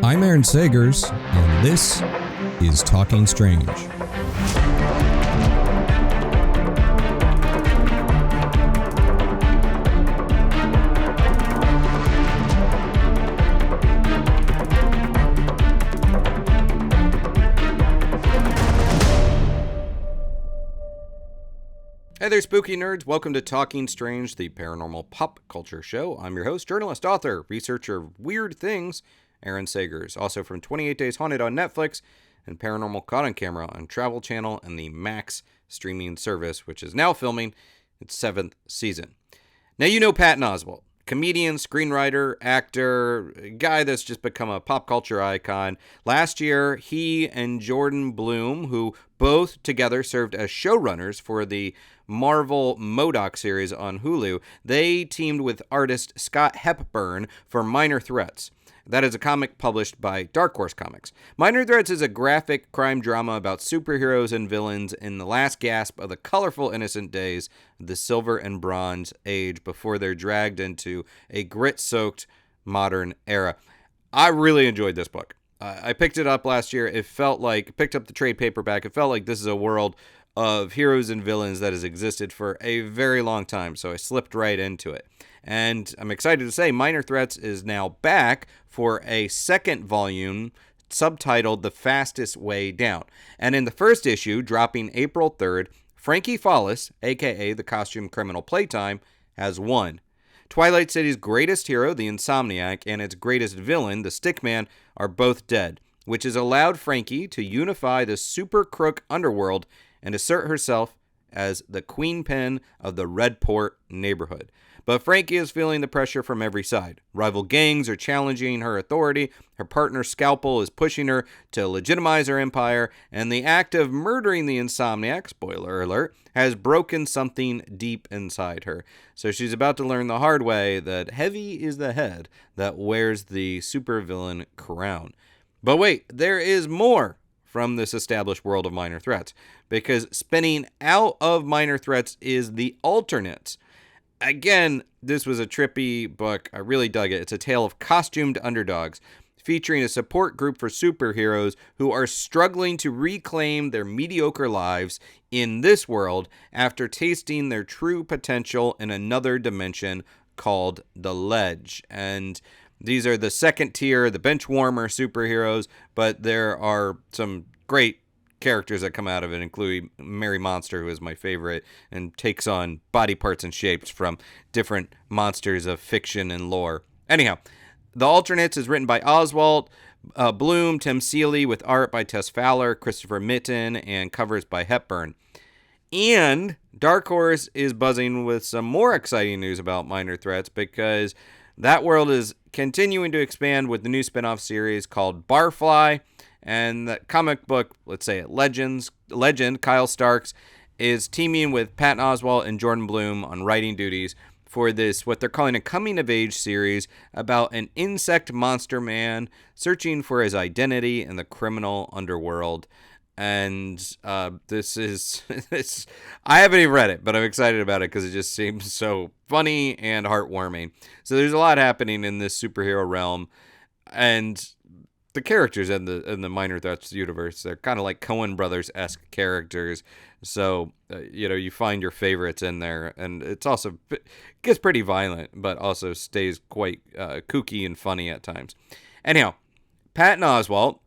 I'm Aaron Sagers, and this is Talking Strange. Hey there, spooky nerds. Welcome to Talking Strange, the paranormal pop culture show. I'm your host, journalist, author, researcher of weird things, Aaron Sagers. Also from 28 Days Haunted on Netflix and Paranormal Caught on Camera on Travel Channel and the Max streaming service, which is now filming its 7th season. Now you know Patton Oswalt, comedian, screenwriter, actor, guy that's just become a pop culture icon. Last year, he and Jordan Blum, who both together served as showrunners for the Marvel MODOK series on Hulu, they teamed with artist Scott Hepburn for Minor Threats. That is a comic published by Dark Horse Comics. Minor Threats is a graphic crime drama about superheroes and villains in the last gasp of the colorful innocent days of the Silver and Bronze Age before they're dragged into a grit-soaked modern era. I really enjoyed this book. I picked it up last year. It felt like, picked up the trade paperback. It felt like this is a world of heroes and villains that has existed for a very long time, so I slipped right into it. And I'm excited to say Minor Threats is now back for a second volume subtitled The Fastest Way Down. And in the first issue, dropping April 3rd, Frankie Follis, aka the costume criminal Playtime, has won. Twilight City's greatest hero, the Insomniac, and its greatest villain, the Stickman, are both dead, which has allowed Frankie to unify the super crook underworld and assert herself as the queenpin of the Redport neighborhood. But Frankie is feeling the pressure from every side. Rival gangs are challenging her authority, her partner Scalpel is pushing her to legitimize her empire, and the act of murdering the Insomniac, spoiler alert, has broken something deep inside her. So she's about to learn the hard way that heavy is the head that wears the supervillain crown. But wait, there is more from this established world of Minor Threats, because spinning out of Minor Threats is The Alternates. Again, this was a trippy book. I really dug it. It's a tale of costumed underdogs, featuring a support group for superheroes who are struggling to reclaim their mediocre lives in this world after tasting their true potential in another dimension called The Ledge. And these are the second tier, the benchwarmer superheroes, but there are some great characters that come out of it, including Mary Monster, who is my favorite, and takes on body parts and shapes from different monsters of fiction and lore. Anyhow, The Alternates is written by Oswalt, Blum, Tim Seeley, with art by Tess Fowler, Christopher Mitten, and covers by Hepburn. And Dark Horse is buzzing with some more exciting news about Minor Threats, because that world is continuing to expand with the new spinoff series called Barfly. And the comic book, let's say it, legend Kyle Starks is teaming with Patton Oswalt and Jordan Blum on writing duties for this, what they're calling a coming-of-age series about an insect monster man searching for his identity in the criminal underworld. And this is, I haven't even read it, but I'm excited about it because it just seems so funny and heartwarming. So there's a lot happening in this superhero realm, and the characters in the Minor Threats universe, they're kind of like Coen Brothers-esque characters. So, you find your favorites in there, and it's also gets pretty violent, but also stays quite kooky and funny at times. Anyhow, Patton Oswalt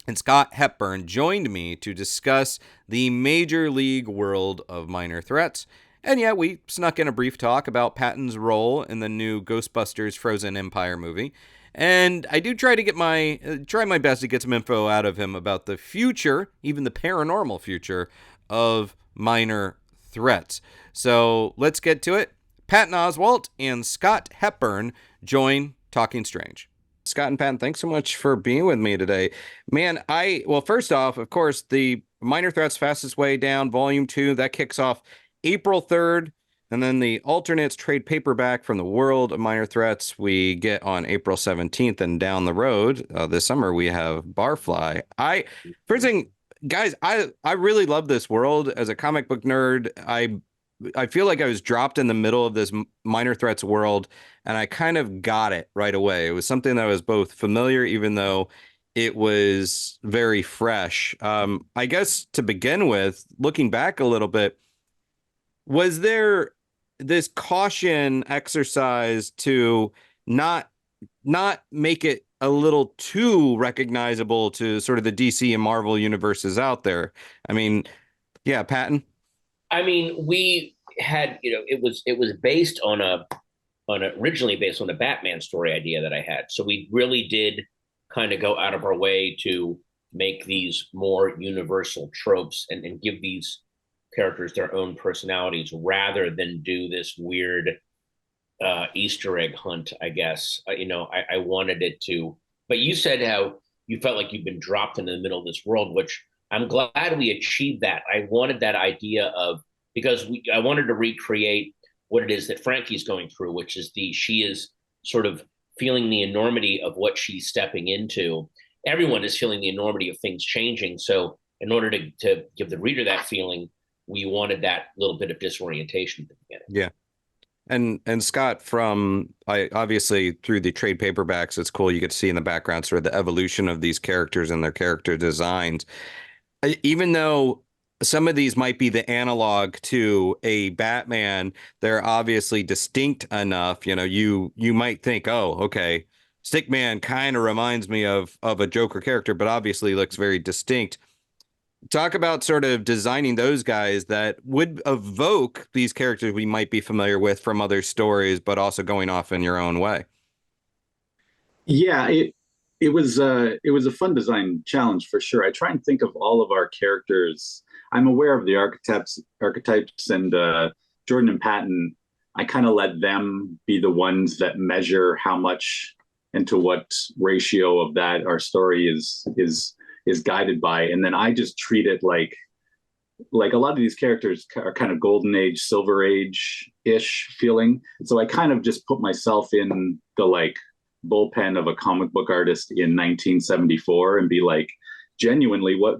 and Scott Hepburn joined me to discuss the major league world of Minor Threats. And yeah, we snuck in a brief talk about Patton's role in the new Ghostbusters Frozen Empire movie. And I do try my best to get some info out of him about the future, even the paranormal future, of Minor Threats. So let's get to it. Patton Oswalt and Scott Hepburn join Talking Strange. Scott and Patton, thanks so much for being with me today. Man, first off, of course, the Minor Threats Fastest Way Down, Volume 2, that kicks off April 3rd. And then the Alternates trade paperback from the world of Minor Threats we get on April 17th, and down the road this summer we have Barfly. First thing, guys, I really love this world. As a comic book nerd, I I feel like I was dropped in the middle of this minor threats world, and I kind of got it right away. It was something that was both familiar, even though it was very fresh. I guess to begin with, looking back a little bit, was there this caution exercise to not not make it a little too recognizable to sort of the DC and Marvel universes out there? I mean, yeah, Patton. I mean, we had, it was based originally based on a Batman story idea that I had. So we really did kind of go out of our way to make these more universal tropes and give these characters their own personalities rather than do this weird Easter egg hunt, I guess. I wanted it to, but you said how you felt like you've been dropped into the middle of this world, which I'm glad we achieved that. I wanted that idea of, because I wanted to recreate what it is that Frankie's going through, which is she is sort of feeling the enormity of what she's stepping into. Everyone is feeling the enormity of things changing. So in order to give the reader that feeling, we wanted that little bit of disorientation at the beginning. Yeah. And Scott, from I obviously through the trade paperbacks, it's cool you get to see in the background sort of the evolution of these characters and their character designs. Even though some of these might be the analog to a Batman, they're obviously distinct enough. You might think, oh, okay, Stickman kind of reminds me of a Joker character, but obviously looks very distinct. Talk about sort of designing those guys that would evoke these characters we might be familiar with from other stories, but also going off in your own way. Yeah, it was a fun design challenge for sure. I try and think of all of our characters. I'm aware of the archetypes, and Jordan and Patton. I kind of let them be the ones that measure how much and to what ratio of that our story is guided by, and then I just treat it like a lot of these characters are kind of golden age, silver age ish feeling. So I kind of just put myself in the bullpen of a comic book artist in 1974 and be like, genuinely, what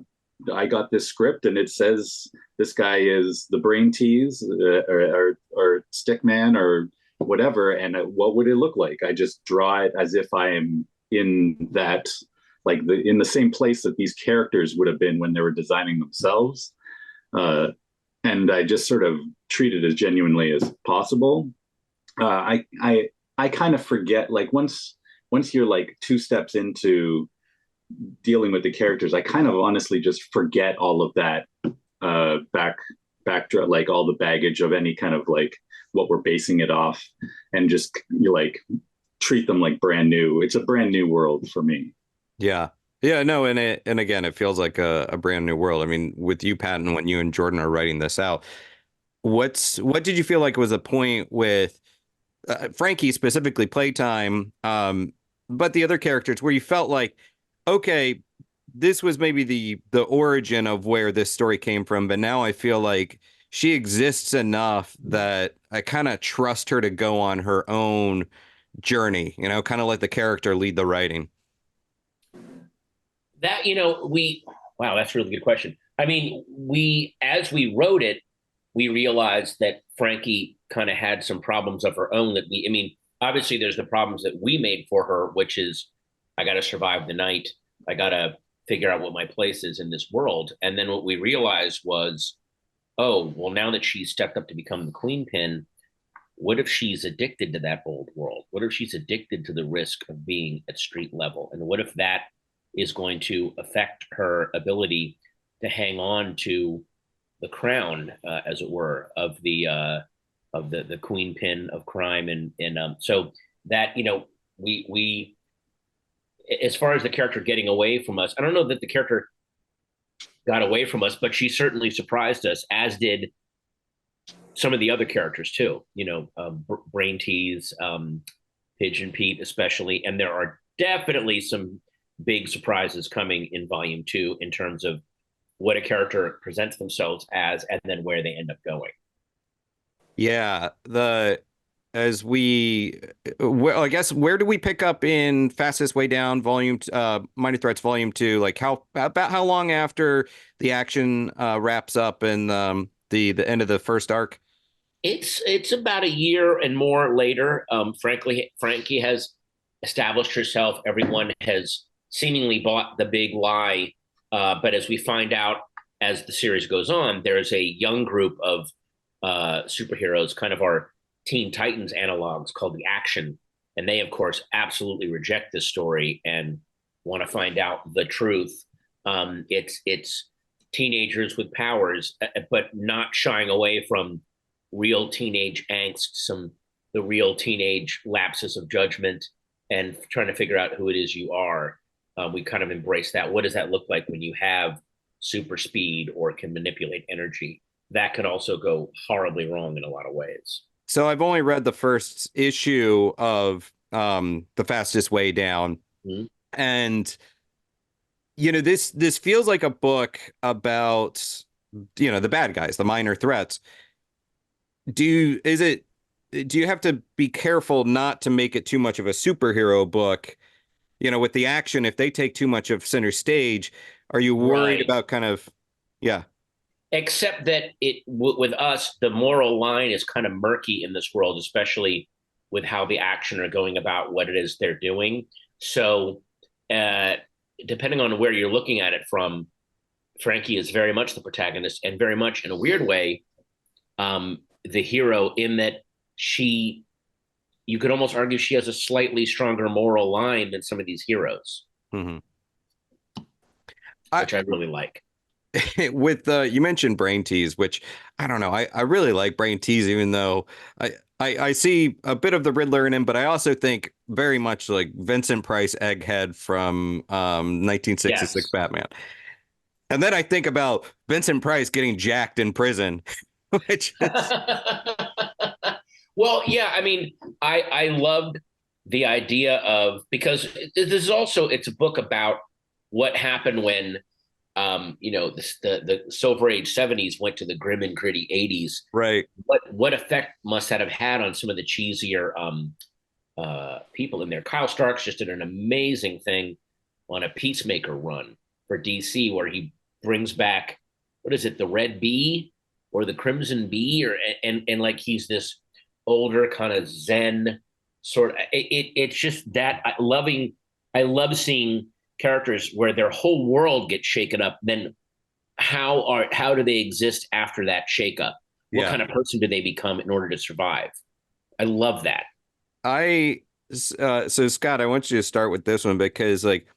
I got this script and it says this guy is the brain tease or Stickman or whatever, and what would it look like? I just draw it as if I am in that, in the same place that these characters would have been when they were designing themselves, and I just sort of treat it as genuinely as possible. I kind of forget, once you're two steps into dealing with the characters, I kind of honestly just forget all of that backdrop, all the baggage of any kind of what we're basing it off, and just treat them like brand new. It's a brand new world for me. Yeah. Yeah, no, and again, it feels like a brand new world. I mean, with you, Patton, when you and Jordan are writing this out, what did you feel like was a point with Frankie specifically playtime, but the other characters where you felt like, okay, this was maybe the origin of where this story came from, but now I feel like she exists enough that I kind of trust her to go on her own journey, kind of let the character lead the writing. That, wow, that's a really good question. I mean, as we wrote it, we realized that Frankie kind of had some problems of her own I mean, obviously there's the problems that we made for her, which is, I got to survive the night. I got to figure out what my place is in this world. And then what we realized was, oh, well, now that she's stepped up to become the queen pin, what if she's addicted to that old world? What if she's addicted to the risk of being at street level? And what if that is going to affect her ability to hang on to the crown, as it were, of the queen pin of crime, and so that we as far as the character getting away from us, I don't know that the character got away from us, but she certainly surprised us, as did some of the other characters too. Brain Tease, Pigeon Pete, especially, and there are definitely some big surprises coming in volume 2 in terms of what a character presents themselves as and then where they end up going. Yeah, I guess, where do we pick up in Fastest Way Down Minor Threats volume 2? Like how long after the action wraps up and the end of the first arc? It's about a year and more later. Frankie has established herself. Everyone has seemingly bought the big lie. But as we find out as the series goes on, there's a young group of superheroes, kind of our Teen Titans analogs, called the Action, and they, of course, absolutely reject this story and want to find out the truth. It's teenagers with powers, but not shying away from real teenage angst, the real teenage lapses of judgment, and trying to figure out who it is you are. We kind of embrace that. What does that look like when you have super speed or can manipulate energy? That can also go horribly wrong in a lot of ways. So I've only read the first issue of The Fastest Way Down. Mm-hmm. And this feels like a book about the bad guys, the minor threats. Do you have to be careful not to make it too much of a superhero book? With the Action, if they take too much of center stage, are you worried about kind of, yeah? Except that with us, the moral line is kind of murky in this world, especially with how the Action are going about what it is they're doing. So depending on where you're looking at it from, Frankie is very much the protagonist and very much in a weird way, the hero, in that you could almost argue she has a slightly stronger moral line than some of these heroes, mm-hmm. which I really like. With you mentioned Brain Tease, which I don't know. I really like Brain Tease, even though I see a bit of the Riddler in him, but I also think very much like Vincent Price Egghead from 1966 yes. Batman. And then I think about Vincent Price getting jacked in prison, which is... Well, yeah, I mean, I loved the idea of, because this is also, it's a book about what happened when the Silver Age 70s went to the grim and gritty 80s. Right. What effect must that have had on some of the cheesier people in there? Kyle Starks just did an amazing thing on a Peacemaker run for DC, where he brings back, what is it, the Red Bee or the Crimson Bee, and like he's this older kind of Zen sort of. It's just that I love seeing characters where their whole world gets shaken up. Then how do they exist after that shakeup? What kind of person do they become in order to survive? I love that. So Scott, I want you to start with this one because, like,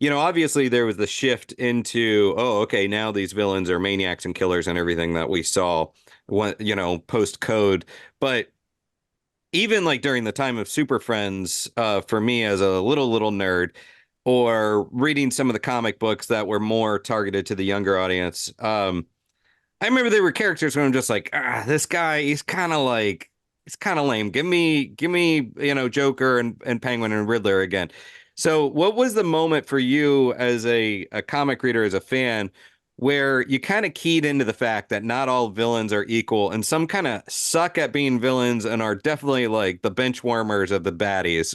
obviously there was the shift into, now these villains are maniacs and killers and everything that we saw post Code. But even like during the time of Super Friends, for me as a little nerd, or reading some of the comic books that were more targeted to the younger audience, I remember there were characters where I'm just like, this guy, he's kind of lame. Give me, Joker and Penguin and Riddler again. So what was the moment for you as a comic reader, as a fan, where you kind of keyed into the fact that not all villains are equal and some kind of suck at being villains and are definitely like the bench warmers of the baddies?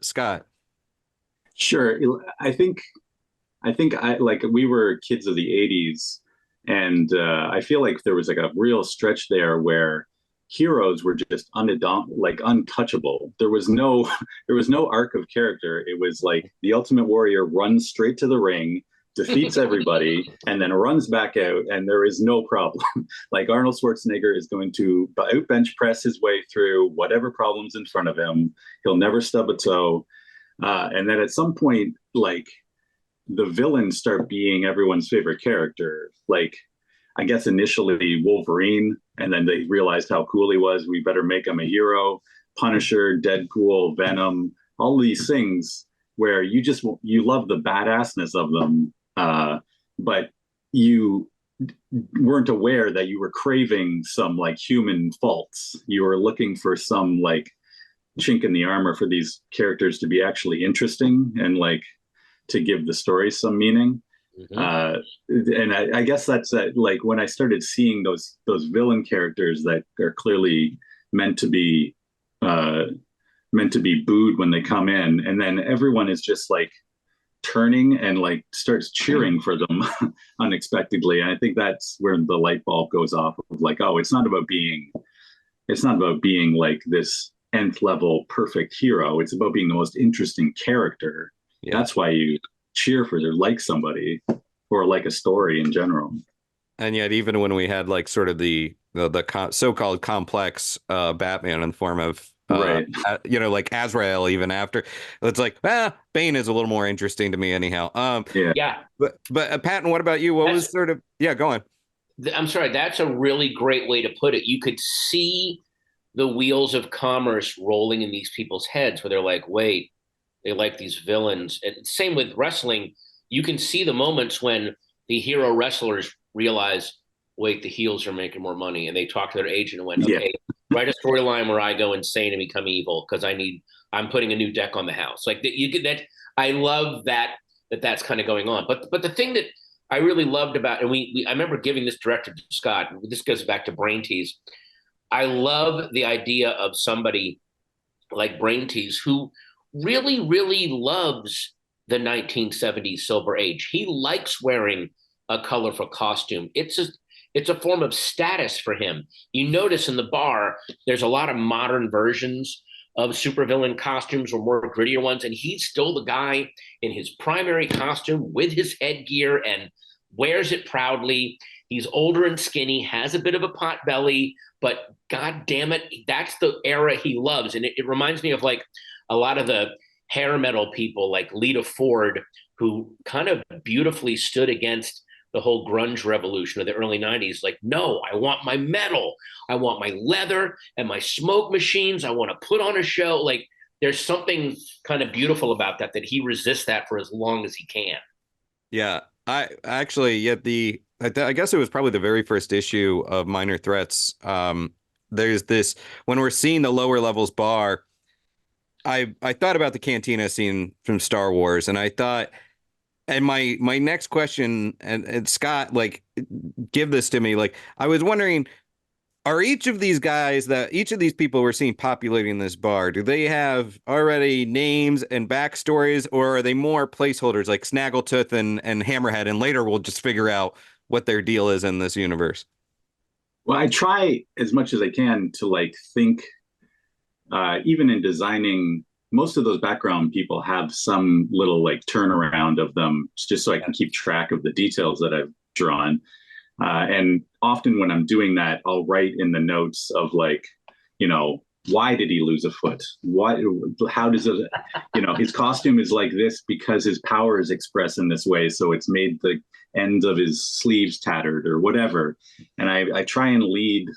Scott? Sure. I think we were kids of the 80s, and I feel like there was like a real stretch there where heroes were just untouchable. There was no arc of character. It was like the Ultimate Warrior runs straight to the ring, defeats everybody, and then runs back out, and there is no problem. Like Arnold Schwarzenegger is going to out bench press his way through whatever problems in front of him. He'll never stub a toe. And then at some point, like, the villains start being everyone's favorite character. Like, I guess initially Wolverine, and then they realized how cool he was. We better make him a hero. Punisher, Deadpool, Venom, all these things where you love the badassness of them, but you weren't aware that you were craving some like human faults. You were looking for some like chink in the armor for these characters to be actually interesting and like to give the story some meaning. Mm-hmm. And I guess that's like when I started seeing those villain characters that are clearly meant to be booed when they come in, and then everyone is just like turning and like starts cheering for them unexpectedly. And I think that's where the light bulb goes off of like, oh, it's not about being it's not about being like this nth level perfect hero. It's about being the most interesting character. Yeah. That's why you cheer for or like somebody or like a story in general. And yet, even when we had like sort of the so-called complex Batman in the form of Right. like Azrael, even after, it's like, Bane is a little more interesting to me anyhow. Yeah. Yeah. But Patton, what about you? What was sort of go on. I'm sorry, that's a really great way to put it. You could see the wheels of commerce rolling in these people's heads where they're like, wait, they like these villains. And same with wrestling. You can see the moments when the hero wrestlers realize, wait, the heels are making more money. And they talk to their agent and went, okay, write a storyline where I go insane and become evil because I'm putting a new deck on the house. Like that, you get that. I love that's kind of going on. But the thing that I really loved about, and I remember giving this directive to Scott. This goes back to Brain Tease. I love the idea of somebody like Brain Tease who really, really loves the 1970s Silver Age. He likes wearing a colorful costume. It's a form of status for him. You notice in the bar, there's a lot of modern versions of supervillain costumes or more grittier ones, and he's still the guy in his primary costume with his headgear and wears it proudly. He's older and skinny, has a bit of a pot belly, but God damn it, that's the era he loves. And it reminds me of like a lot of the hair metal people like Lita Ford, who kind of beautifully stood against the whole grunge revolution of the early 90s. Like, no, I want my metal. I want my leather and my smoke machines. I want to put on a show. Like, there's something kind of beautiful about that he resists that for as long as he can. Yeah, I actually, I guess it was probably the very first issue of Minor Threats. There's this, when we're seeing the lower levels bar, I thought about the cantina scene from Star Wars, and I thought, and my next question, and Scott, like, give this to me. Like, I was wondering, are each of these people we're seeing populating this bar, do they have already names and backstories, or are they more placeholders like Snaggletooth and Hammerhead, and later we'll just figure out what their deal is in this universe? Well, I try as much as I can to like think, even in designing, most of those background people have some little like turnaround of them, just so I can keep track of the details that I've drawn. And often when I'm doing that, I'll write in the notes of like, why did he lose a foot? How does it, his costume is like this because his power is expressed in this way. So it's made the ends of his sleeves tattered or whatever. And I try and lead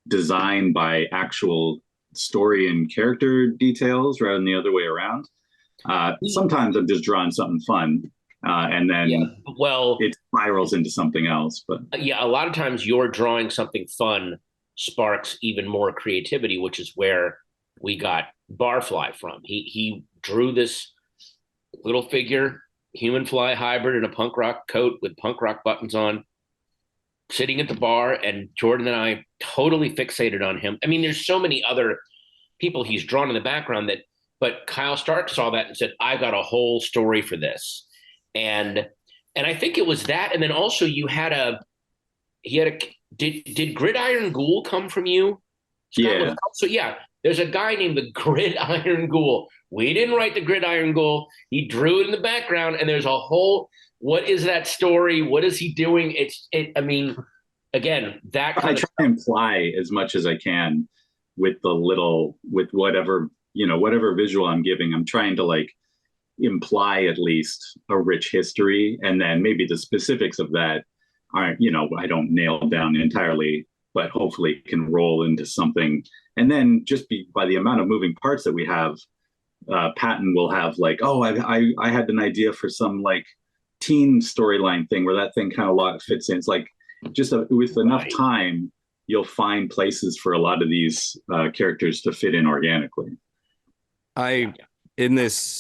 design by actual story and character details rather than the other way around. Sometimes I'm just drawing something fun. And then it spirals into something else. But a lot of times you're drawing something fun sparks even more creativity, which is where we got Barfly from. He drew this little figure, human fly hybrid in a punk rock coat with punk rock buttons on, sitting at the bar, and Jordan and I totally fixated on him. I mean, there's so many other people he's drawn in the background but Kyle Stark saw that and said, I got a whole story for this. And I think it was that. And then also did Gridiron Ghoul come from you? Yeah. So there's a guy named the Gridiron Ghoul. We didn't write the Gridiron Ghoul. He drew it in the background, and there's a whole, what is that story? What is he doing? I mean, again, that kind I try to imply as much as I can with whatever visual I'm giving. I'm trying to like imply at least a rich history, and then maybe the specifics of that aren't, I don't nail down entirely, but hopefully can roll into something. And then just by the amount of moving parts that we have, Patton will have like, I had an idea for some like teen storyline thing where that thing kind of fits in. It's like just with enough time, you'll find places for a lot of these characters to fit in organically. In the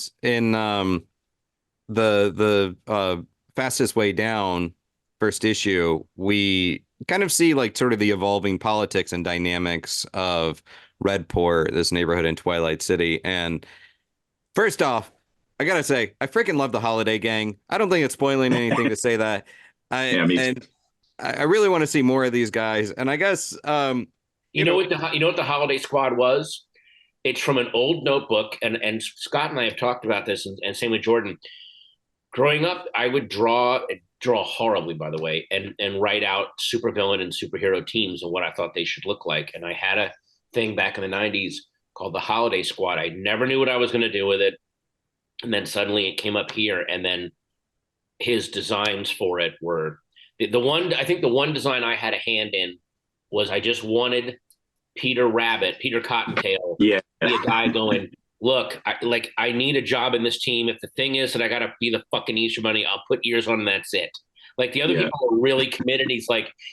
Fastest Way Down first issue, we kind of see like sort of the evolving politics and dynamics of Redport, this neighborhood in Twilight City. And first off, I gotta say, I freaking love the Holiday Gang. I don't think it's spoiling anything to say that. I really want to see more of these guys. And I guess You know what the Holiday Squad was? It's from an old notebook, and Scott and I have talked about this, and same with Jordan. Growing up, I would draw horribly, by the way, and write out supervillain and superhero teams and what I thought they should look like. And I had a thing back in the '90s called the Holiday Squad. I never knew what I was going to do with it, and then suddenly it came up here, and then his designs for it were the one. I think the one design I had a hand in was I just wanted Peter Cottontail, Yeah. be a guy going, look, I need a job in this team. If the thing is that I got to be the fucking Easter Bunny, I'll put ears on and that's it. Like the other Yeah. people are really committed.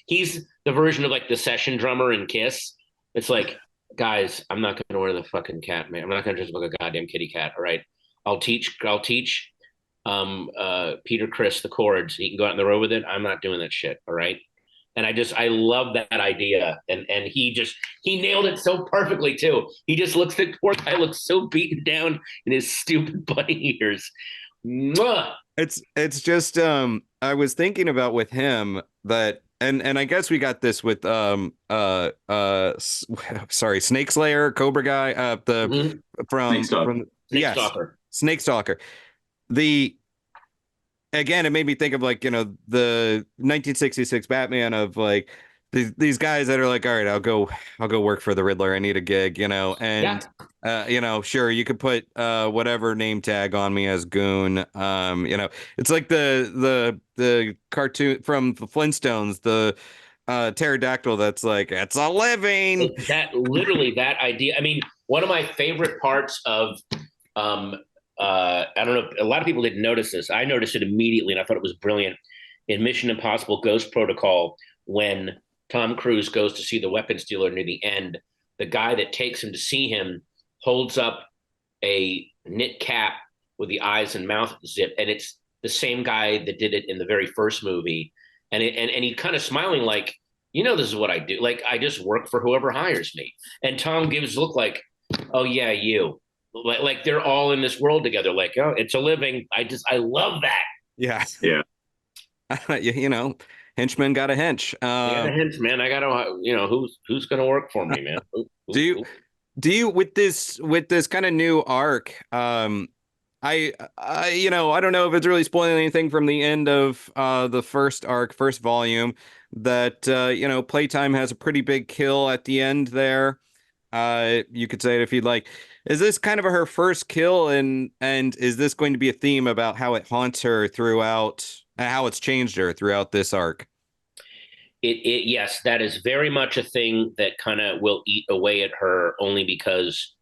He's the version of like the session drummer in Kiss. It's like, guys, I'm not going to wear the fucking cat, man. I'm not going to just look a goddamn kitty cat. All right. I'll teach Peter Criss the chords. He can go out in the road with it. I'm not doing that shit. All right. And I love that idea. And he nailed it so perfectly too. He just the poor guy looks so beaten down in his stupid bunny ears. Mwah! It's just I was thinking about with him that and I guess we got this with sorry, Snake Slayer, Cobra Guy, from Snake Stalker. Snake Stalker. Again, it made me think of like, the 1966 Batman of like these guys that are like, all right, I'll go work for the Riddler. I need a gig, and sure, you could put whatever name tag on me as Goon. It's like the cartoon from the Flintstones, the pterodactyl that's like, it's a living. That idea. I mean, one of my favorite parts of I don't know. A lot of people didn't notice this. I noticed it immediately, and I thought it was brilliant. In Mission Impossible: Ghost Protocol, when Tom Cruise goes to see the weapons dealer near the end, the guy that takes him to see him holds up a knit cap with the eyes and mouth zip, and it's the same guy that did it in the very first movie. And he's kind of smiling like, this is what I do. Like, I just work for whoever hires me. And Tom gives look like, oh yeah, you. Like they're all in this world together. Like, oh, it's a living. I love that. Yeah. Yeah. Henchman got a hench. A henchman. I gotta, who's gonna work for me, man? Do you with this kind of new arc? I don't know if it's really spoiling anything from the end of the first volume. That Playtime has a pretty big kill at the end there. You could say it if you'd like. Is this kind of her first kill, and is this going to be a theme about how it haunts her throughout, how it's changed her throughout this arc? Yes, that is very much a thing that kind of will eat away at her, only because,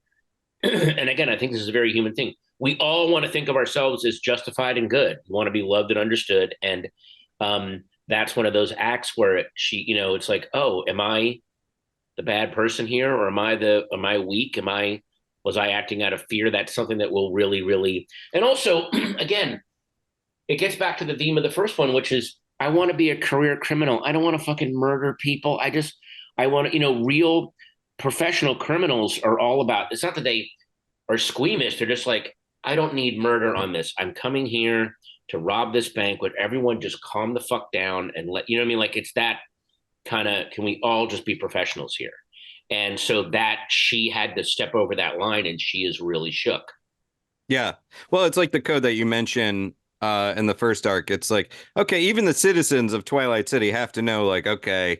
and again, I think this is a very human thing. We all want to think of ourselves as justified and good. We want to be loved and understood, and that's one of those acts where it's like, oh, am I the bad person here, or am I weak? Was I acting out of fear? That's something that will really, really, and also, again, it gets back to the theme of the first one, which is, I want to be a career criminal. I don't want to fucking murder people. I want to, real professional criminals are all about, it's not that they are squeamish. They're just like, I don't need murder on this. I'm coming here to rob this bank. Would everyone just calm the fuck down and let, you know what I mean? Like, it's that kind of, can we all just be professionals here? And so that she had to step over that line, and she is really shook. Yeah. Well, it's like the code that you mentioned in the first arc. It's like, okay, even the citizens of Twilight City have to know, like, okay,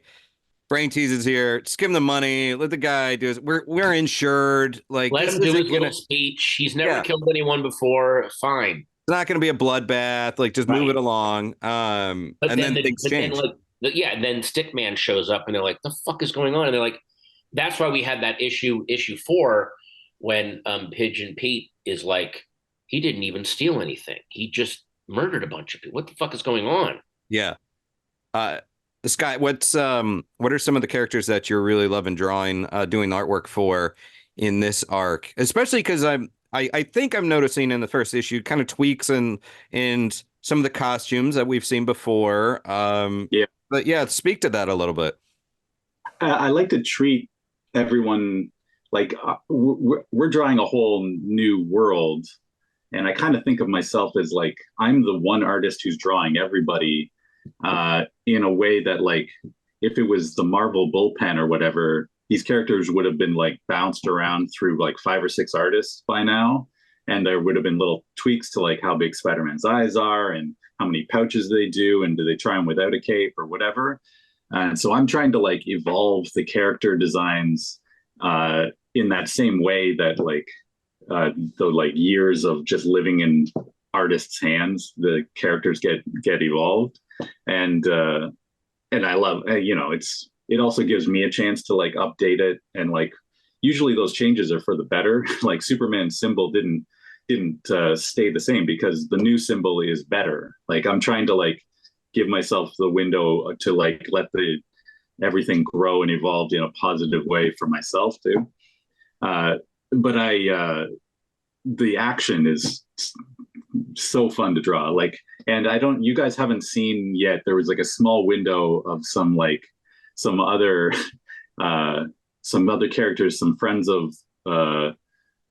Brain Tease is here. Just give him the money. Let the guy do it. We're insured. Like, let him do his little speech. He's never killed anyone before. Fine. It's not going to be a bloodbath. Like, just move it along. But then things change. Then Stickman shows up, and they're like, "The fuck is going on?" And they're like, "That's why we had that issue 4, when Pigeon Pete is like, he didn't even steal anything. He just murdered a bunch of people. What the fuck is going on?" Yeah. Scott, what are some of the characters that you're really loving drawing, doing artwork for in this arc? Especially because I think I'm noticing in the first issue kind of tweaks in some of the costumes that we've seen before. Yeah. But yeah, speak to that a little bit. I like to treat everyone like we're drawing a whole new world. And I kind of think of myself as like, I'm the one artist who's drawing everybody in a way that, like, if it was the Marvel bullpen or whatever, these characters would have been like bounced around through like 5 or 6 artists by now, and there would have been little tweaks to like how big Spider-Man's eyes are and how many pouches they do, and do they try them without a cape or whatever. And so I'm trying to like evolve the character designs in that same way that like the like years of just living in artists' hands, the characters get evolved, and I love it also gives me a chance to like update it, and like usually those changes are for the better. Like Superman's symbol didn't stay the same because the new symbol is better. Like I'm trying to like give myself the window to like let everything grow and evolve in a positive way for myself too. But the action is so fun to draw. Like, and you guys haven't seen yet, there was like a small window of some other characters, some friends of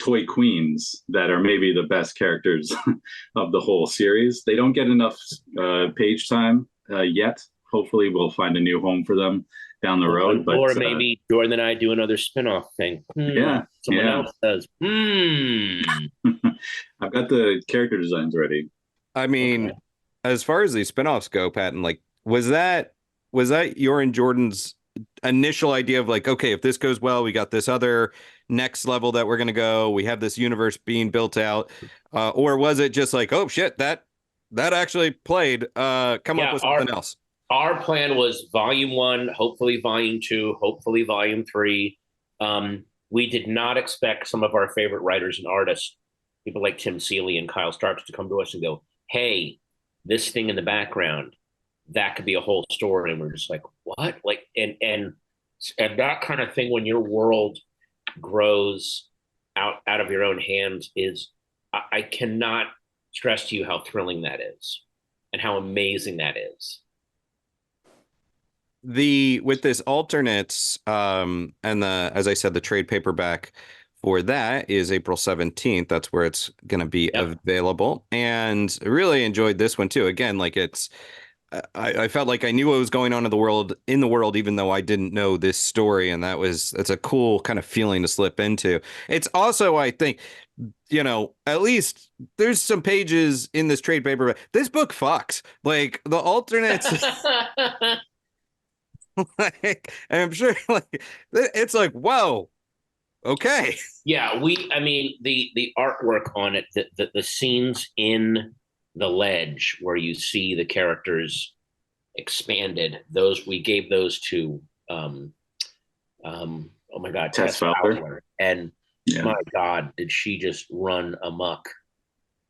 Toy Queens that are maybe the best characters of the whole series. They don't get enough page time yet. Hopefully we'll find a new home for them down the road. Or maybe Jordan and I do another spinoff thing. Someone else does. I've got the character designs ready. I mean, as far as these spinoffs go, Patton, like, was that your and Jordan's initial idea of like, okay, if this goes well, we got this other next level that we're going to go, we have this universe being built out, or was it just like, oh shit, that actually played, come up with something else? Our plan was volume 1, hopefully volume 2, hopefully volume 3. We did not expect some of our favorite writers and artists, people like Tim Seeley and Kyle Starks, to come to us and go, hey, this thing in the background, that could be a whole story. And we're just like, what? Like, and that kind of thing, when your world grows out of your own hands, is, I cannot stress to you how thrilling that is and how amazing that is. With this alternates, and as I said, the trade paperback for that is April 17th. That's where it's going to be available. And I really enjoyed this one too. Again, like I felt like I knew what was going on in the world, even though I didn't know this story. And it's a cool kind of feeling to slip into. It's also, I think, at least there's some pages in this trade paperback. This book fucks. Like the alternates. Like, I'm sure like it's like, whoa, okay. Yeah, I mean the artwork on it, the scenes in the ledge where you see the characters expanded, we gave those to oh my god, Tess Fowler. And my god, did she just run amok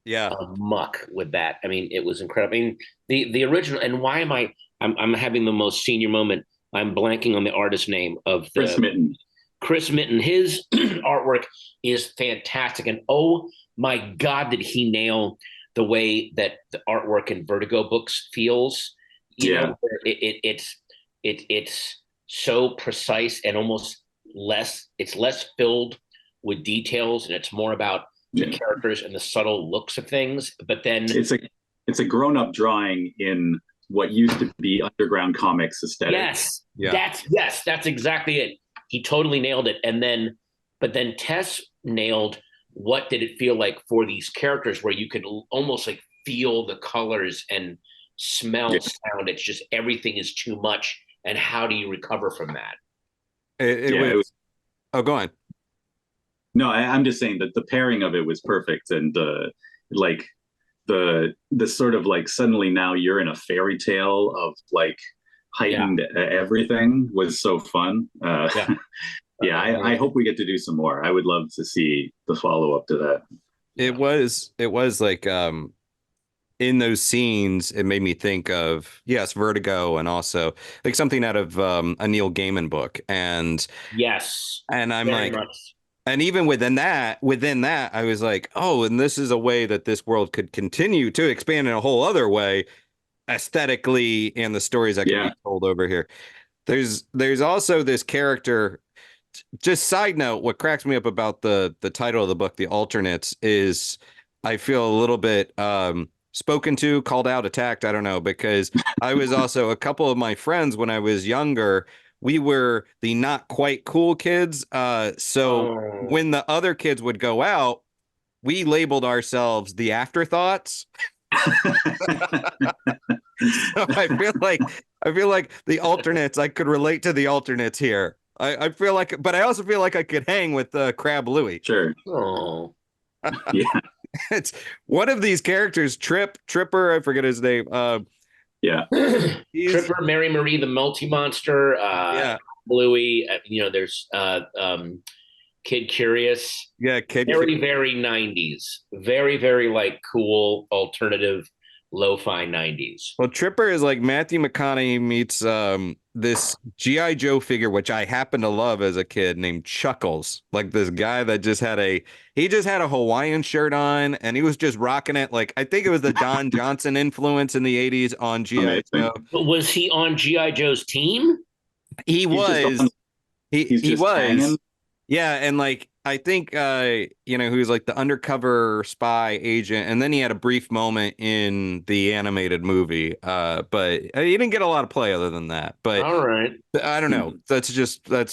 with that. I mean, it was incredible. I mean, the original, and why am I'm having the most senior moment. I'm blanking on the artist name of Chris Mitten. His artwork is fantastic. And oh my God, did he nail the way that the artwork in Vertigo books feels? You know, it's so precise and almost less filled with details, and it's more about the characters and the subtle looks of things. But then it's a grown-up drawing in what used to be underground comics aesthetic. That's exactly it. He totally nailed it. But then Tess nailed what did it feel like for these characters, where you could almost like feel the colors and smell sound. It's just everything is too much. And how do you recover from that? It was. Oh, go on. No, I'm just saying that the pairing of it was perfect, and like the sort of like suddenly now you're in a fairy tale of like heightened everything was so fun. I hope we get to do some more. I would love to see the follow up to that. It was like in those scenes, it made me think of Vertigo, and also like something out of a Neil Gaiman book. And I'm like, much. And even within that, I was like, oh, and this is a way that this world could continue to expand in a whole other way, aesthetically, and the stories that can be told over here. There's also this character. Just side note, what cracks me up about the title of the book, The Alternates, is I feel a little bit spoken to, called out, attacked. I don't know, because I was also, a couple of my friends when I was younger we were the not quite cool kids. So when the other kids would go out, we labeled ourselves the afterthoughts. So I feel like the alternates. I could relate to the alternates here. I feel like, but I also feel like I could hang with Crab Louie. Sure. Oh, Yeah. It's one of these characters, Tripper. I forget his name. Yeah. Tripper, Mary Marie, the Multi Monster, Yeah. Bluey. There's Kid Curious. Yeah, Kid. Very, very 90s. Very, very like cool alternative lo-fi 90s. Well, Tripper is like Matthew McConaughey meets this G.I. Joe figure, which I happen to love as a kid, named Chuckles. Like this guy that just had a Hawaiian shirt on, and he was just rocking it. Like I think it was the Don Johnson influence in the 80s on G.I. Joe. But was he on G.I. Joe's team? He was. He was. Hanging. Yeah, and like I think he was like the undercover spy agent, and then he had a brief moment in the animated movie. But he didn't get a lot of play other than that. But all right, I don't know. That's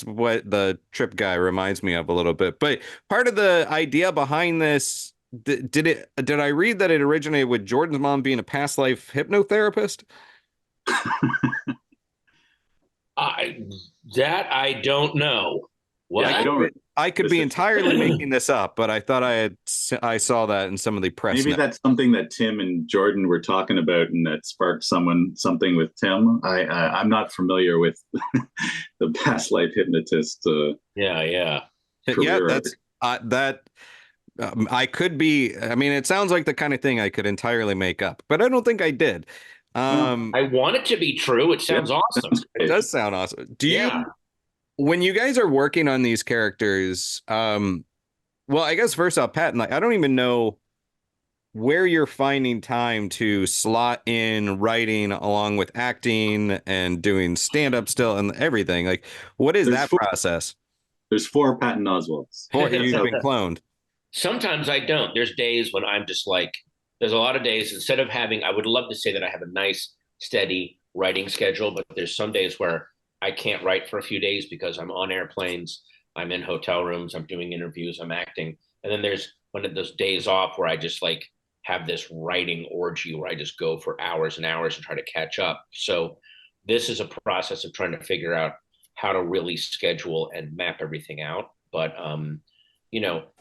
what the Trip guy reminds me of a little bit. But part of the idea behind this, did I read that it originated with Jordan's mom being a past life hypnotherapist? I don't know. What? Yeah, I could be entirely making this up, but I thought I saw that in some of the press. Maybe that's something that Tim and Jordan were talking about, and that sparked something with Tim. I'm not familiar with the past life hypnotist. Yeah. That's that. I could be. I mean, it sounds like the kind of thing I could entirely make up, but I don't think I did. I want it to be true. It sounds awesome. It does sound awesome. Do you? When you guys are working on these characters, well, I guess first off, Patton, like I don't even know where you're finding time to slot in writing along with acting and doing stand-up still and everything. Like, what is that process? There's 4 Patton Oswalts. 4 you've been cloned. Sometimes I don't. There's days when I'm just like, there's a lot of days instead of having, I would love to say that I have a nice, steady writing schedule, but there's some days where I can't write for a few days because I'm on airplanes, I'm in hotel rooms, I'm doing interviews, I'm acting. And then there's one of those days off where I just like have this writing orgy where I just go for hours and hours and try to catch up. So this is a process of trying to figure out how to really schedule and map everything out. But,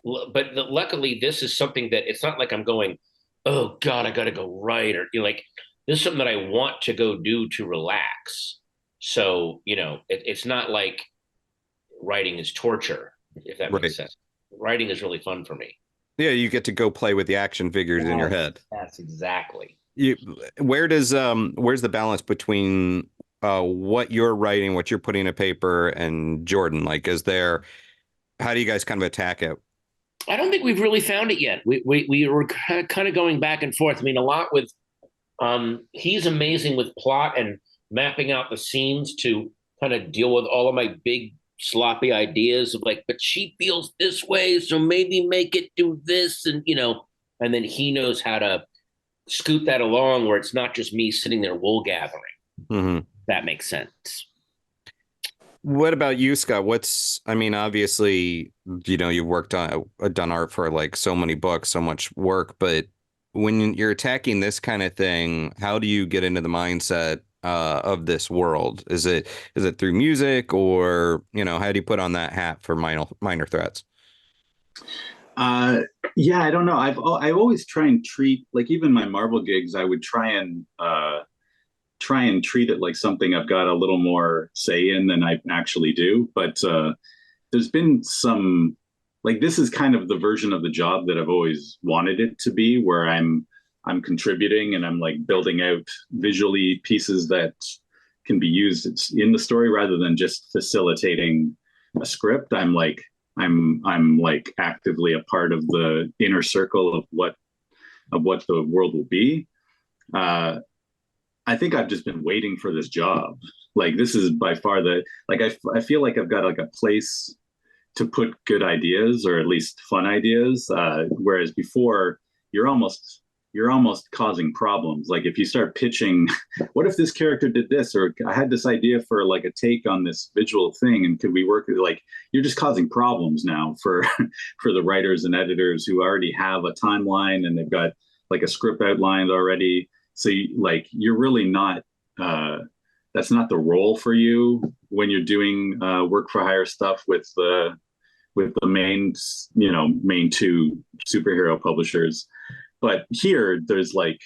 luckily this is something that it's not like I'm going, oh God, I got to go write, or like, this is something that I want to go do to relax. So, it's not like writing is torture, if that makes sense. Writing is really fun for me. Yeah, you get to go play with the action figures in your head. That's exactly. Where's the balance between what you're writing, what you're putting to paper, and Jordan? Like, how do you guys kind of attack it? I don't think we've really found it yet. We were kind of going back and forth. I mean, a lot with, he's amazing with plot and mapping out the scenes to kind of deal with all of my big sloppy ideas of like, but she feels this way, so maybe make it do this, and and then he knows how to scoot that along where it's not just me sitting there wool gathering. Mm-hmm. That makes sense. What about you, Scott? Obviously, you've worked done art for like so many books, so much work, but when you're attacking this kind of thing, how do you get into the mindset of this world? Is it through music, or how do you put on that hat for minor threats? Yeah, I don't know. I always try and treat, like, even my Marvel gigs, I would try and treat it like something I've got a little more say in than I actually do. But there's been some, like, this is kind of the version of the job that I've always wanted it to be, where I'm contributing and I'm like building out visually pieces that can be used in the story rather than just facilitating a script. I'm like actively a part of the inner circle of what the world will be. I think I've just been waiting for this job. Like, this is by far I feel like I've got like a place to put good ideas, or at least fun ideas. Whereas before, you're almost you're almost causing problems. Like if you start pitching, what if this character did this, or I had this idea for like a take on this visual thing, and could we work with, like, you're just causing problems now for for the writers and editors who already have a timeline and they've got like a script outlined already. So you're really not that's not the role for you when you're doing work for hire stuff with the main two superhero publishers. But here, there's like,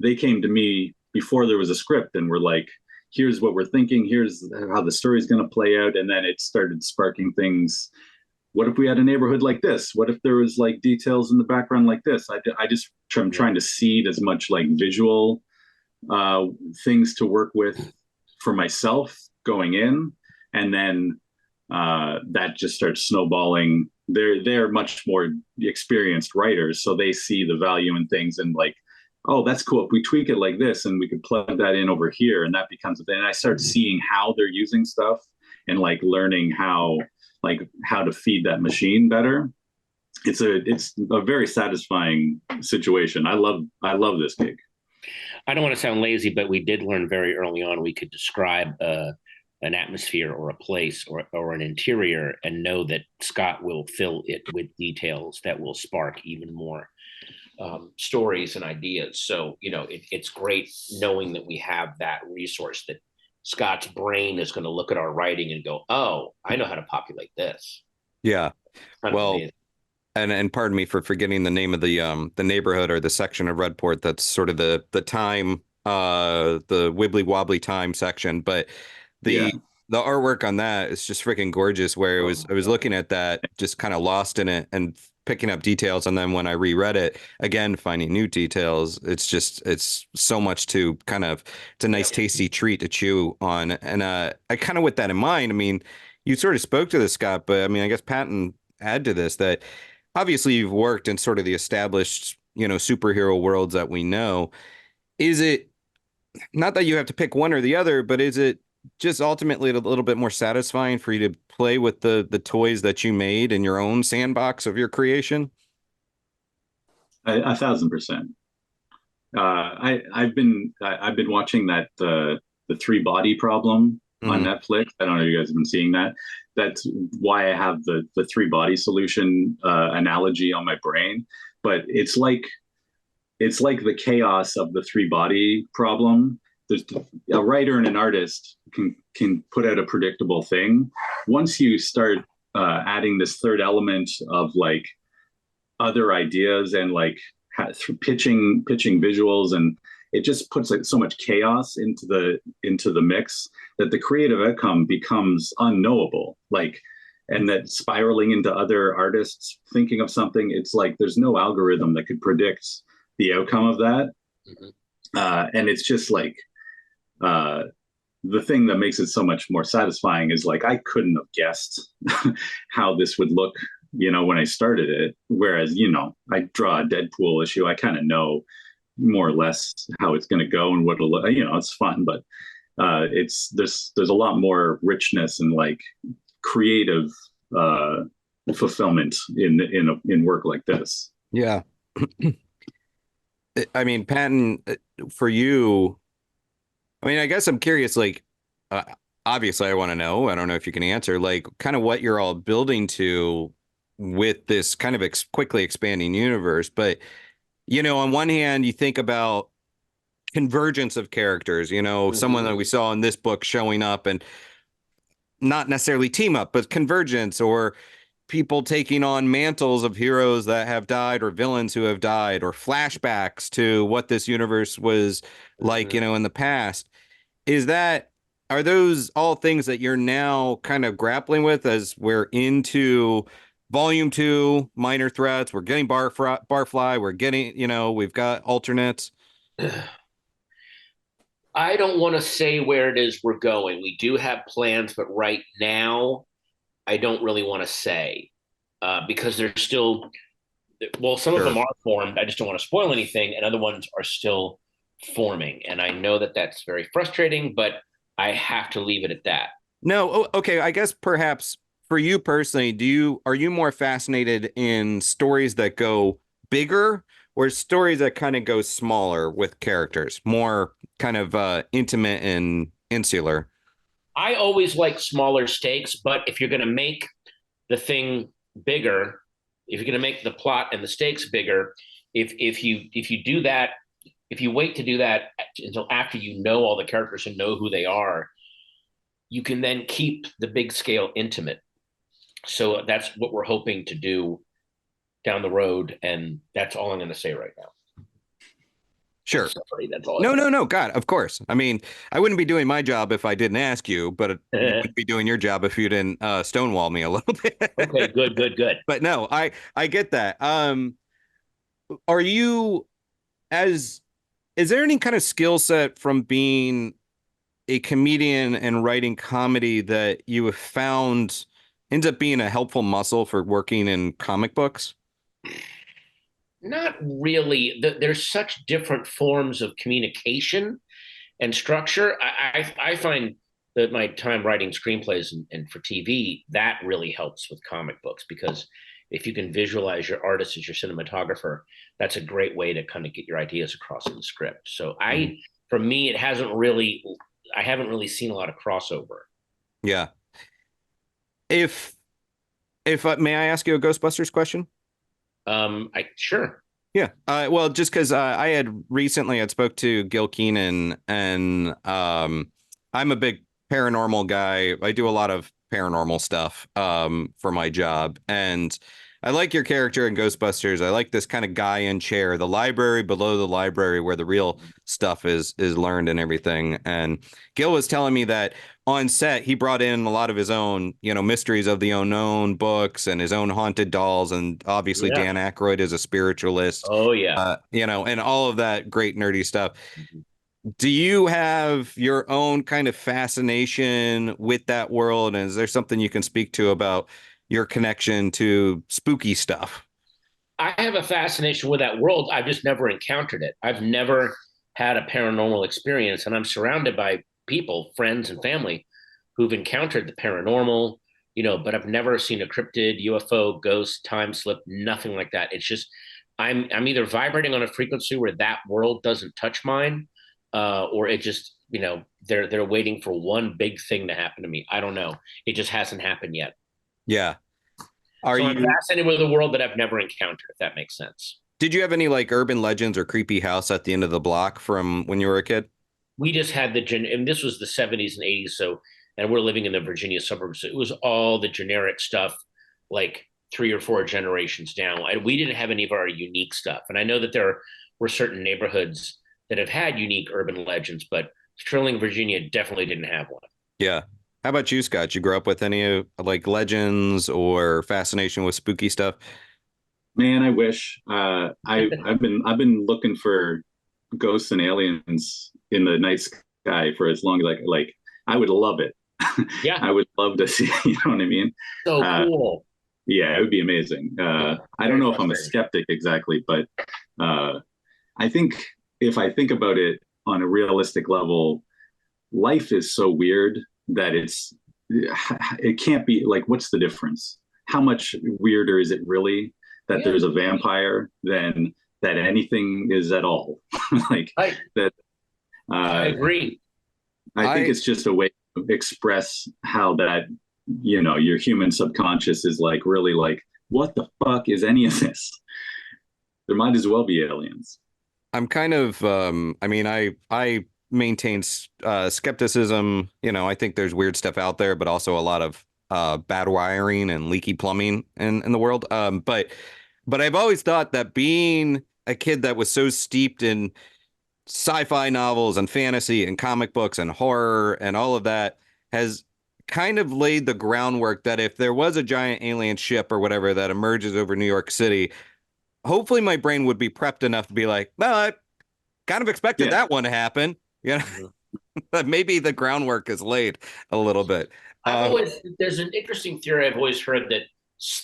they came to me before there was a script and were like, here's what we're thinking, here's how the story's going to play out. And then it started sparking things. What if we had a neighborhood like this? What if there was like details in the background like this? I'm trying to seed as much like visual things to work with for myself going in. And then that just starts snowballing. They're much more experienced writers, so they see the value in things and like, oh, that's cool. If we tweak it like this, and we could plug that in over here, and that becomes a thing. And I start seeing how they're using stuff and like learning how to feed that machine better. It's a very satisfying situation. I love this gig. I don't want to sound lazy, but we did learn very early on we could describe an atmosphere or a place or an interior and know that Scott will fill it with details that will spark even more stories and ideas. So, it's great knowing that we have that resource, that Scott's brain is going to look at our writing and go, oh, I know how to populate this. Yeah. Well, and pardon me for forgetting the name of the neighborhood or the section of Redport that's sort of the time, the wibbly wobbly time section, but the artwork on that is just freaking gorgeous, where I was looking at that, just kind of lost in it and picking up details. And then when I reread it again, finding new details, it's so much to kind of, it's a nice tasty treat to chew on. And I kind of, with that in mind, I mean, you sort of spoke to this, Scott, but I mean, I guess Patton add to this that obviously you've worked in sort of the established, superhero worlds that we know. Is it not that you have to pick one or the other, but is it just ultimately a little bit more satisfying for you to play with the toys that you made in your own sandbox of your creation? 1,000%. I've been watching that the three body problem on Netflix. I don't know if you guys have been seeing that. That's why I have the three body solution analogy on my brain. But it's like the chaos of the three body problem. There's a writer and an artist can put out a predictable thing. Once you start adding this third element of like other ideas and like pitching visuals, and it just puts like so much chaos into the mix that the creative outcome becomes unknowable. Like, and that spiraling into other artists thinking of something, it's like there's no algorithm that could predict the outcome of that. And it's just like the thing that makes it so much more satisfying is like, I couldn't have guessed how this would look, when I started it. Whereas, I draw a Deadpool issue, I kind of know more or less how it's going to go and what it'll look, it's fun, but there's a lot more richness and like creative fulfillment in work like this. Yeah. I mean, Patton, for you, I mean, I guess I'm curious, like, obviously I want to know, I don't know if you can answer, like, kind of what you're all building to with this kind of quickly expanding universe. But, on one hand, you think about convergence of characters, someone that we saw in this book showing up and not necessarily team up, but convergence, or people taking on mantles of heroes that have died or villains who have died, or flashbacks to what this universe was like, in the past. Are those all things that you're now kind of grappling with as we're into volume 2, minor threats? We're getting Barfly. We're getting, we've got alternates. I don't want to say where it is we're going. We do have plans, but right now, I don't really want to say because there's still, some of them are formed. I just don't want to spoil anything, and other ones are still forming. And I know that that's very frustrating, but I have to leave it at that. No, okay. I guess perhaps for you personally, are you more fascinated in stories that go bigger, or stories that kind of go smaller with characters, more kind of intimate and insular? I always like smaller stakes, but if you're going to make the thing bigger, if you're going to make the plot and the stakes bigger, if you do that, if you wait to do that until after you know all the characters and know who they are, you can then keep the big scale intimate. So that's what we're hoping to do down the road, and that's all I'm going to say right now. Sure. Sorry, that's all. No. God, of course. I mean, I wouldn't be doing my job if I didn't ask you, but you wouldn't be doing your job if you didn't stonewall me a little bit. Okay, good. But no, I get that. Are you as is there any kind of skill set from being a comedian and writing comedy that you have found ends up being a helpful muscle for working in comic books? Not really. There's such different forms of communication and structure. I find that my time writing screenplays and for TV, that really helps with comic books, because if you can visualize your artist as your cinematographer, that's a great way to kind of get your ideas across in the script. So for me, I haven't really seen a lot of crossover. Yeah. If may I ask you a Ghostbusters question? I sure. Yeah. Well, just because I had spoke to Gil Keenan, and I'm a big paranormal guy. I do a lot of paranormal stuff for my job, and I like your character in Ghostbusters. I like this kind of guy in chair, the library below the library where the real stuff is learned and everything. And Gil was telling me that on set he brought in a lot of his own, mysteries of the unknown books and his own haunted dolls, and obviously Yeah. Dan Aykroyd is a spiritualist. Oh yeah. And all of that great nerdy stuff. Mhm. Do you have your own kind of fascination with that world? And is there something you can speak to about your connection to spooky stuff? I have a fascination with that world. I've just never encountered it. I've never had a paranormal experience, and I'm surrounded by people, friends and family who've encountered the paranormal, but I've never seen a cryptid, UFO, ghost, time slip, nothing like that. It's just I'm either vibrating on a frequency where that world doesn't touch mine, or it just, they're waiting for one big thing to happen to me. I don't know. It just hasn't happened yet. Yeah. So I'm fascinated with a world that I've never encountered, if that makes sense. Did you have any like urban legends or creepy house at the end of the block from when you were a kid? We just had and this was the 70s and 80s. So, and we're living in the Virginia suburbs. So it was all the generic stuff, like 3 or 4 generations down. We didn't have any of our unique stuff. And I know that there were certain neighborhoods that have had unique urban legends, but Sterling, Virginia definitely didn't have one. Yeah. How about you, Scott? You grew up with any like legends or fascination with spooky stuff? Man, I wish. I've been looking for ghosts and aliens in the night sky for as long as I would love it. Yeah. I would love to see. You know what I mean? So cool. Yeah, it would be amazing. I don't know if I'm a skeptic exactly, but I think if I think about it on a realistic level, life is so weird that it can't be like, what's the difference? How much weirder is it really that there's a vampire than that anything is at all? That. I agree. I think it's just a way to express how that, your human subconscious is like, really like, what the fuck is any of this? There might as well be aliens. I'm kind of, I maintain skepticism. I think there's weird stuff out there, but also a lot of bad wiring and leaky plumbing in the world. But I've always thought that being a kid that was so steeped in sci-fi novels and fantasy and comic books and horror and all of that has kind of laid the groundwork that if there was a giant alien ship or whatever that emerges over New York City, hopefully my brain would be prepped enough to be like, well, I kind of expected that one to happen. But maybe the groundwork is laid a little bit. There's an interesting theory I've always heard that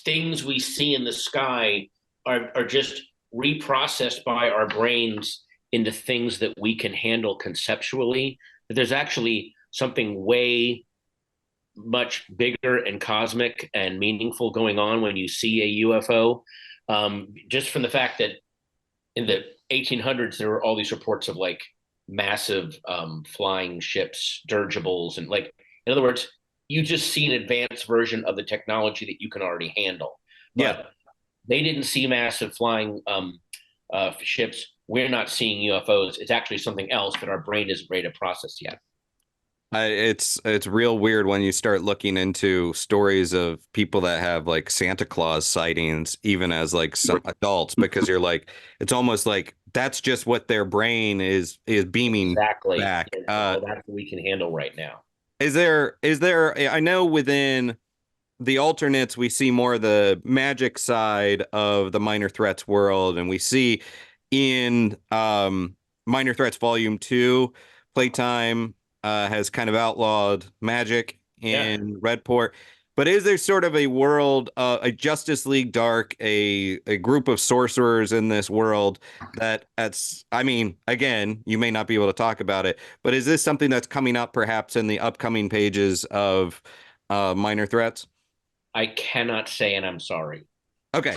things we see in the sky are just reprocessed by our brains into things that we can handle conceptually. That there's actually something way much bigger and cosmic and meaningful going on when you see a UFO. Just from the fact that in the 1800s, there were all these reports of like massive flying ships, dirigibles, and like, in other words, you just see an advanced version of the technology that you can already handle. Yeah. But they didn't see massive flying ships. We're not seeing UFOs. It's actually something else that our brain isn't ready to process yet. It's real weird when you start looking into stories of people that have like Santa Claus sightings, even as like some adults, because you're like, it's almost like that's just what their brain is beaming Exactly. back. Well, that's what we can handle right now. Is there, I know within the alternates, we see more of the magic side of the Minor Threats world, and we see in Minor Threats Volume 2, Playtime has kind of outlawed magic in Redport. But is there sort of a world, a Justice League Dark, a group of sorcerers in this world I mean, again, you may not be able to talk about it, but is this something that's coming up perhaps in the upcoming pages of Minor Threats? I cannot say, and I'm sorry. Okay.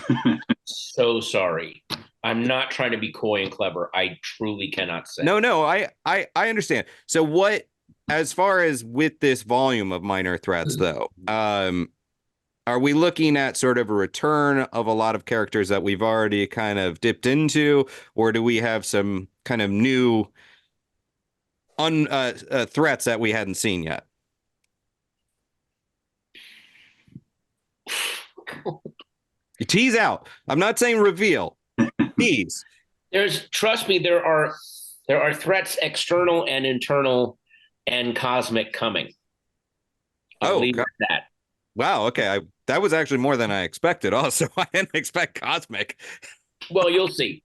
So sorry. I'm not trying to be coy and clever. I truly cannot say. No, I understand. So what, as far as with this volume of Minor Threats, though, are we looking at sort of a return of a lot of characters that we've already kind of dipped into, or do we have some kind of new threats that we hadn't seen yet? You tease out. I'm not saying reveal. Tease. Trust me, there are threats external and internal and cosmic coming. I'll leave it at that. Wow. Okay. That was actually more than I expected. Also, I didn't expect cosmic. Well, you'll see.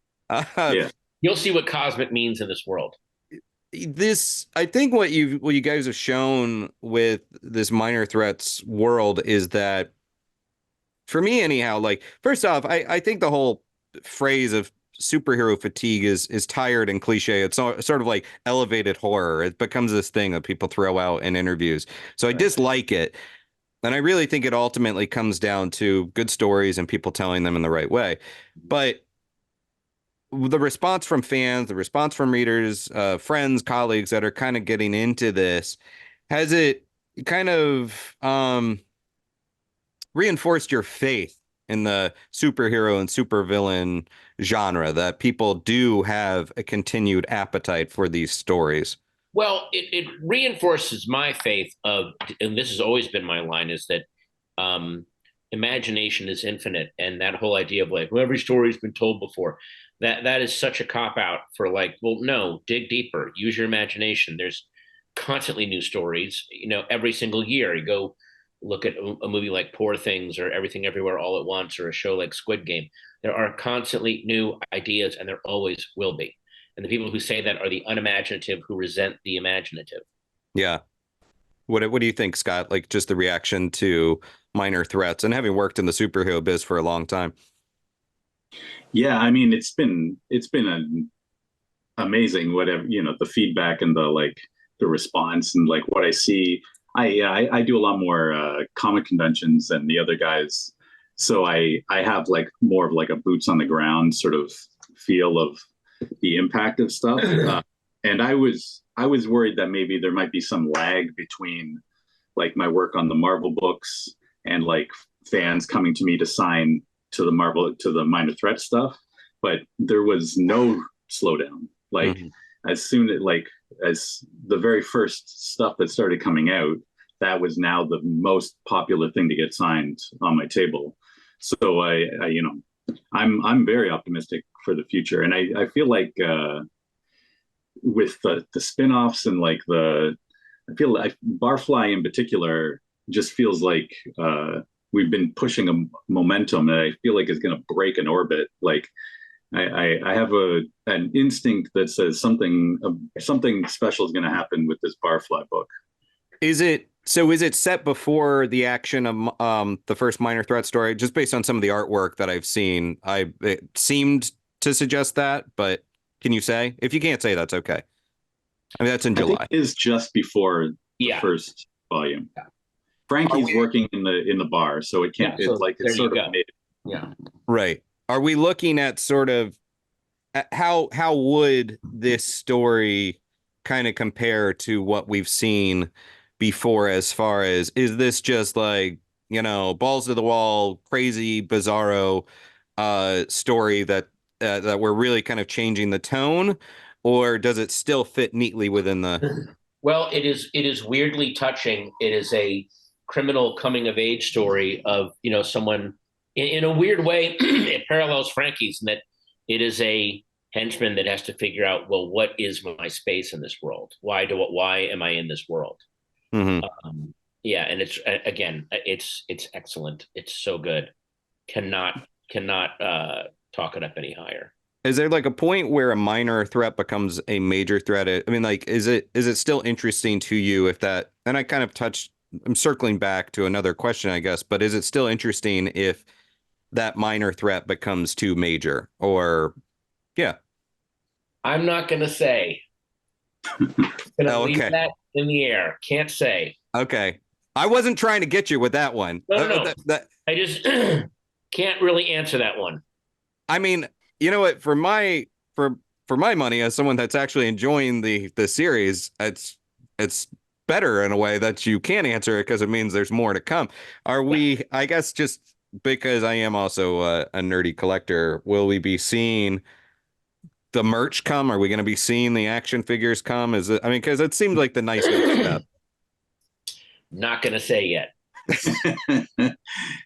You'll see what cosmic means in this world. I think what you guys have shown with this Minor Threats world is that, for me anyhow, like, first off, I think the whole phrase of superhero fatigue is tired and cliche. It's sort of like elevated horror. It becomes this thing that people throw out in interviews. So I dislike it. And I really think it ultimately comes down to good stories and people telling them in the right way. But the response from fans, the response from readers, friends, colleagues that are kind of getting into this, has it kind of reinforced your faith in the superhero and supervillain genre, that people do have a continued appetite for these stories? Well, it reinforces my faith of, and this has always been my line, is that imagination is infinite, and that whole idea of like, well, every story's been told before, that is such a cop out for like, well, no, dig deeper, use your imagination. There's constantly new stories. Every single year you go look at a movie like Poor Things or Everything Everywhere All at Once or a show like Squid Game. There are constantly new ideas, and there always will be. And the people who say that are the unimaginative who resent the imaginative. Yeah. What do you think, Scott? Like, just the reaction to Minor Threats and having worked in the superhero biz for a long time. Yeah, I mean, it's been an amazing, whatever, the feedback and the response and like what I see. I do a lot more comic conventions than the other guys, so I have like more of like a boots on the ground sort of feel of the impact of stuff. And I was worried that maybe there might be some lag between like my work on the Marvel books and like fans coming to me to sign to the Minor Threat stuff, but there was no slowdown. Like as soon as the very first stuff that started coming out, that was now the most popular thing to get signed on my table. So I'm very optimistic for the future, and I feel like with the spinoffs and like I feel like Barfly in particular just feels like we've been pushing a momentum that I feel like is going to break an orbit. Like I have an instinct that says something special is going to happen with this Barfly book. Is it set before the action of the first Minor Threat story? Just based on some of the artwork that I've seen, it seemed to suggest that, but can you say? If you can't say, that's okay. I mean, that's in July. It is just before the first volume. Yeah. Frankie's working in the bar, so it can't. Yeah, so it's sort of made. Yeah. Right. Are we looking at sort of how would this story kind of compare to what we've seen before, as far as, is this just like, balls to the wall, crazy, bizarro story that we're really kind of changing the tone, or does it still fit neatly within the? Well, it is weirdly touching. It is a criminal coming of age story of someone in a weird way. It parallels Frankie's in that it is a henchman that has to figure out, well, what is my space in this world? Why am I in this world? Mm-hmm. Yeah, and it's again, it's excellent. It's so good. Cannot talk it up any higher. Is there like a point where a minor threat becomes a major threat? I mean, like, is it still interesting to you if that, and I kind of touched, I'm circling back to another question, I guess, but is it still interesting if that minor threat becomes too major? Or, yeah. I'm not gonna say. Gonna Oh, leave okay. that in the air. Can't say. Okay. I wasn't trying to get you with that one. No. I just can't really answer that one. I mean, you know what? For my money, as someone that's actually enjoying the series, it's better in a way that you can answer it, because it means there's more to come. Are we? I guess just because I am also a nerdy collector, will we be seeing the merch come? Are we going to be seeing the action figures come? Is it? I mean, because it seems like the nice next step. Not gonna say yet.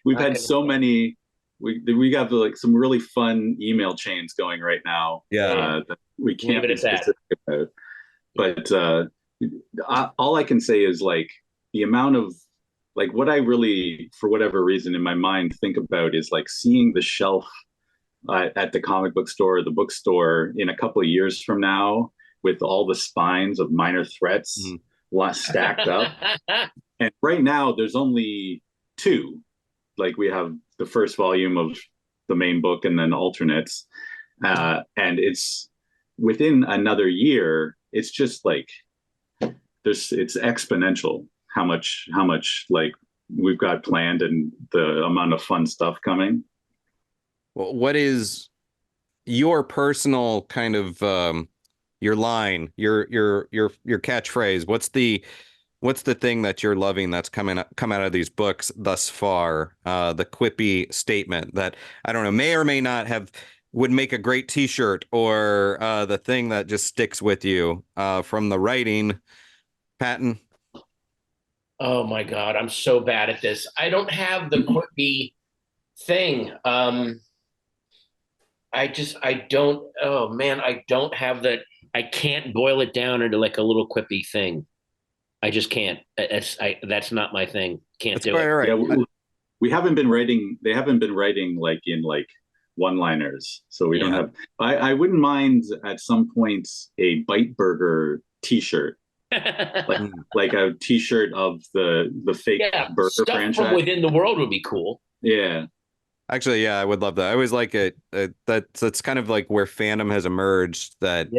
We've had so many. We got like some really fun email chains going right now. Yeah. That we can't be specific about. But all I can say is like the amount of like what I really, for whatever reason in my mind, think about is like seeing the shelf at the comic book store or the bookstore in a couple of years from now with all the spines of minor threats stacked up. And right now there's only two. Like we have the first volume of the main book and then alternates. And it's within another year, it's just like it's exponential how much like we've got planned and the amount of fun stuff coming. Well, what is your personal kind of your line, your catchphrase? What's the thing that you're loving that's come out of these books thus far? The quippy statement that, I don't know, may or may not would make a great T-shirt, or the thing that just sticks with you from the writing, Patton? Oh my God, I'm so bad at this. I don't have the quippy thing. I don't. Oh man, I don't have that. I can't boil it down into like a little quippy thing. I just can't. That's not my thing. Can't do it. Right. Yeah, we haven't been writing. They haven't been writing like in like one-liners, so we don't have. I wouldn't mind at some point a Bite Burger T-shirt, like a T-shirt of the fake burger stuff franchise from within the world would be cool. Yeah. Actually, yeah, I would love that. I always like it. That's kind of like where fandom has emerged, that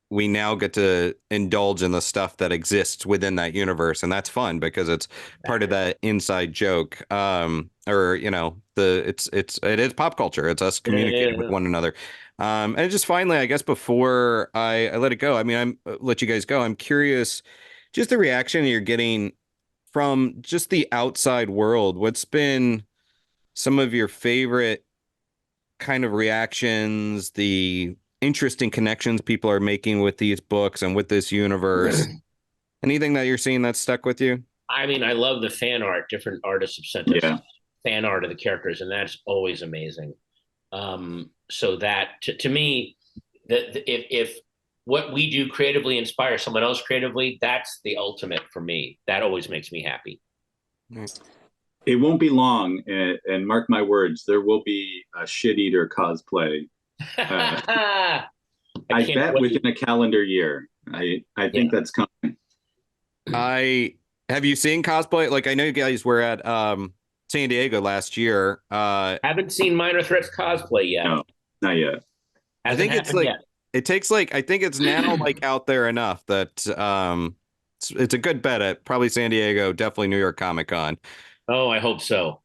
we now get to indulge in the stuff that exists within that universe, and that's fun because it's part of that inside joke. Or it is pop culture. It's us communicating with one another. And just finally, I guess before I let it go, I mean, let you guys go. I'm curious, just the reaction you're getting from just the outside world. What's been some of your favorite kind of reactions, the interesting connections people are making with these books and with this universe? Anything that you're seeing that's stuck with you? I mean, I love the fan art. Different artists have sent us fan art of the characters, and that's always amazing. So that to me, if what we do creatively inspires someone else creatively, that's the ultimate for me. That always makes me happy. It won't be long, and mark my words, there will be a shit eater cosplay. I bet within a calendar year. I think that's coming. Have you seen cosplay? Like, I know you guys were at San Diego last year. Haven't seen Minor Threats cosplay yet. No, not yet. I think it's like it takes like, I think it's now like out there enough that it's a good bet at probably San Diego, definitely New York Comic Con. Oh, I hope so.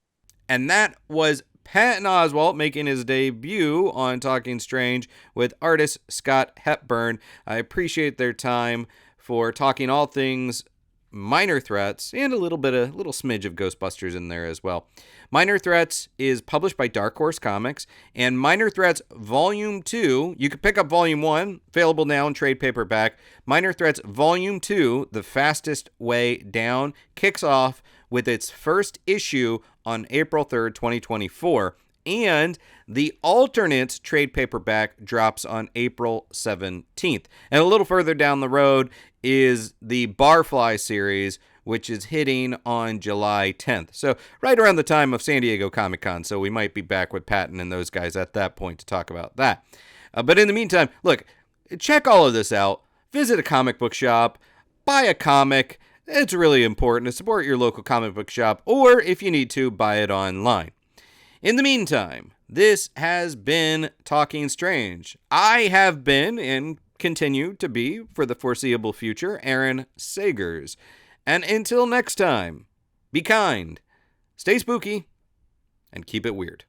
And that was Patton Oswalt making his debut on Talking Strange with artist Scott Hepburn. I appreciate their time for talking all things Minor Threats and a little smidge of Ghostbusters in there as well. Minor Threats is published by Dark Horse Comics, and Minor Threats Volume 2, you can pick up Volume 1, available now in trade paperback. Minor Threats Volume 2, The Fastest Way Down, kicks off with its first issue on April 3rd, 2024, and the alternate trade paperback drops on April 17th. And a little further down the road is the Barfly series, which is hitting on July 10th. So right around the time of San Diego Comic-Con, so we might be back with Patton and those guys at that point to talk about that. But in the meantime, look, check all of this out. Visit a comic book shop, buy a comic. It's really important to support your local comic book shop, or if you need to, buy it online. In the meantime, this has been Talking Strange. I have been, and continue to be for the foreseeable future, Aaron Sagers. And until next time, be kind, stay spooky, and keep it weird.